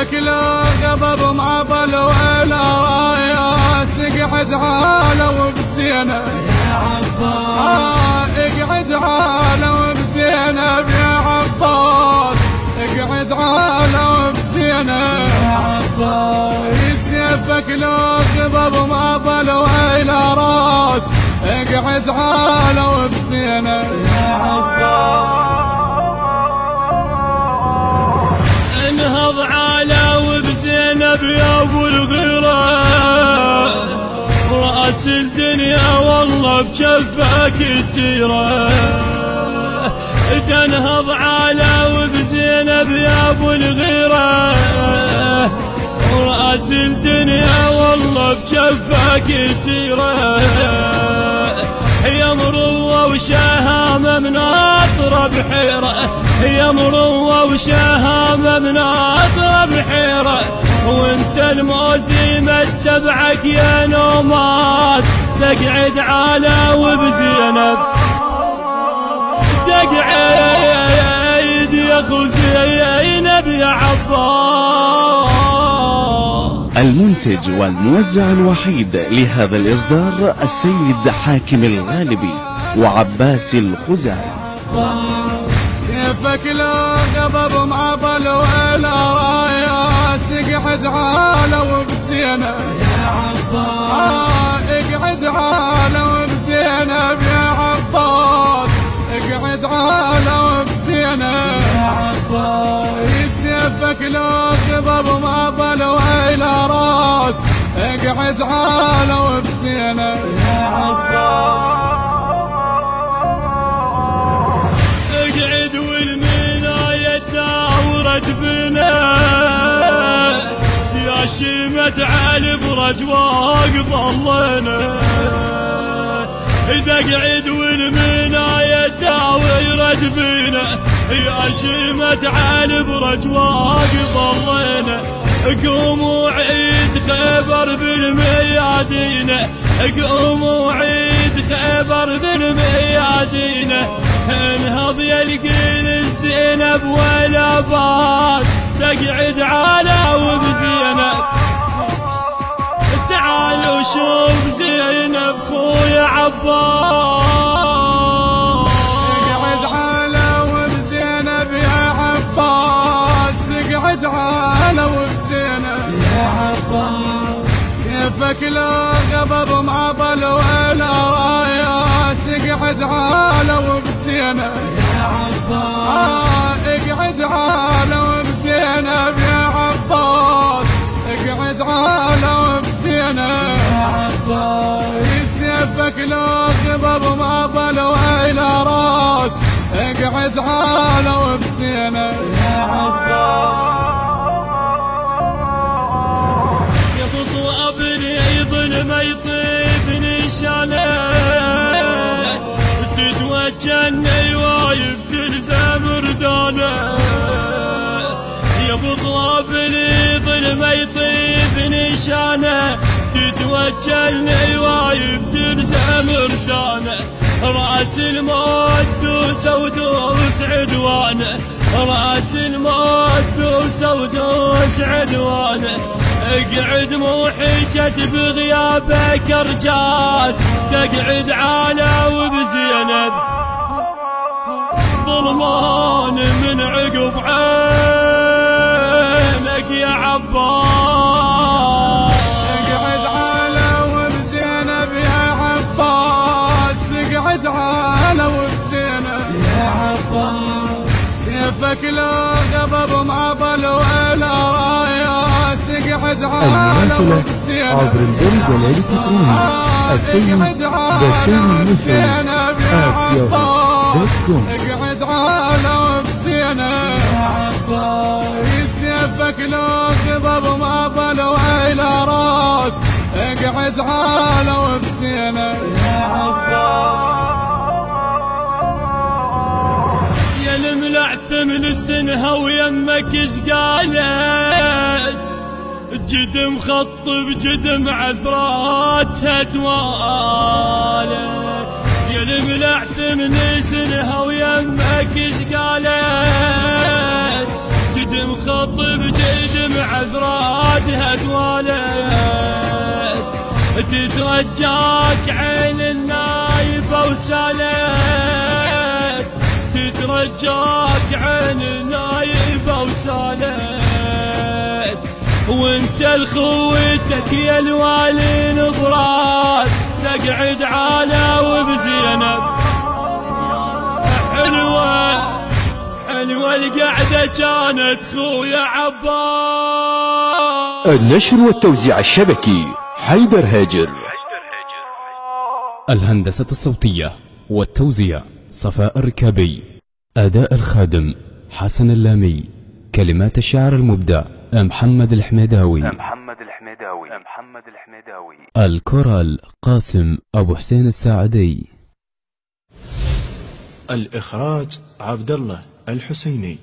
سيفك له غضب ما ضل ولا راياس اقعد عالو بزينب يا عباس اقعد عالو بزينب يا عباس اقعد عالو بزينب يا عباس سيفك له غضب ما ضل ولا راس اقعد عالو بزينب يا عباس انهض عالو بزينب يا ابو الغيرة رأس الدنيا والله بجفك التيرة تنهض عالو بزينب يا ابو الغيرة رأس الدنيا والله بجفك التيرة يا مروة وشهامة مناطرة بحيرة يا مروة وشهامة مناطرة بحيرة وانت الموزي متبعك يا نومات تقعد عالو بزينب تقعد يا اخو زينب يا عباس. المنتج والموزع الوحيد لهذا الإصدار السيد حاكم الغالبي وعباس الخزاعي. سيفك له غضب ما ضل ولا راياس اقعد عالو بزينب يا عباس اقعد عالو بزينب يا عباس اقعد عالو بزينب يا عباس سيفك له غضب ما ضل ولا راس اقعد عالو بزينب يا عباس اقعد والمناية داورت بنا يا شيمة علي برج واقف ظلنا اقعد والمناية داورت بنا يا شيمة علي برج واقف ظلنا قوموا عيد خيبر بالميادين قوموا عيد خيبر بالميادين انهض يا القيل الزينب ولا بات تقعد عالو بزينب تعالوا شوف زينب خويا عباس اقعد عالو بزينب يا عباس اقعد عالو بزينب يا عباس سيفك له غضب ما ضل ولا راياس اقعد عالو بزينب يا عباس اقعد عالو بزينب يا عباس اقعد عالو بزينب يا عباس سيفك له غضب ما ضل ولا راس اقعد عالو بزينب يا عباس يبصوا ابني ظلم يطيب نشانه تتوجهني وايب تلزم ردانه يبصوا ابني ظلم يطيب نشانه تتوجهني وايب تلزم ردانه راس الموت دوس ودوس عدوانه راس الموت دوس ودوس عدوانه اقعد مو حجت بغيابك ارجاس تقعد عالو بزينب ظلمان من عقب عينك يا عباس اقعد عالو بزينب يا عباس اقعد عالو بزينب يا عباس سيفك له غضب ما ضل ولا راياس اقعد عالو بزينب عبر البريد الإلكتروني السيد بسام مسعود @yahoo.com. اقعد عالو بزينب يا عباس سيفك له غضب ما ضل ولا راس اقعد عالو بزينب يا عباس يا الملعثم لسنها ويمك ايش قالت جدم خط بجدم عثراتها توالت يا الملعثم لسنها ويمك ايش قالت جدم خط بجدم عينها توالت، تترجاك عين النايبة وسالت، تترجاك عين النايبة وسالت، وانت لخوتك يا الوالي نظرات تقعد على وبزينب. حلوة حلوة القعدة كانت خويا عباس. النشر والتوزيع الشبكي حيدر هاجر. الهندسة الصوتية والتوزيع صفاء الركابي. أداء الخادم حسن اللامي. كلمات الشاعر المبدع محمد الحميداوي. الكورال قاسم أبو حسين الساعدي. الإخراج عبد الله الحسيني.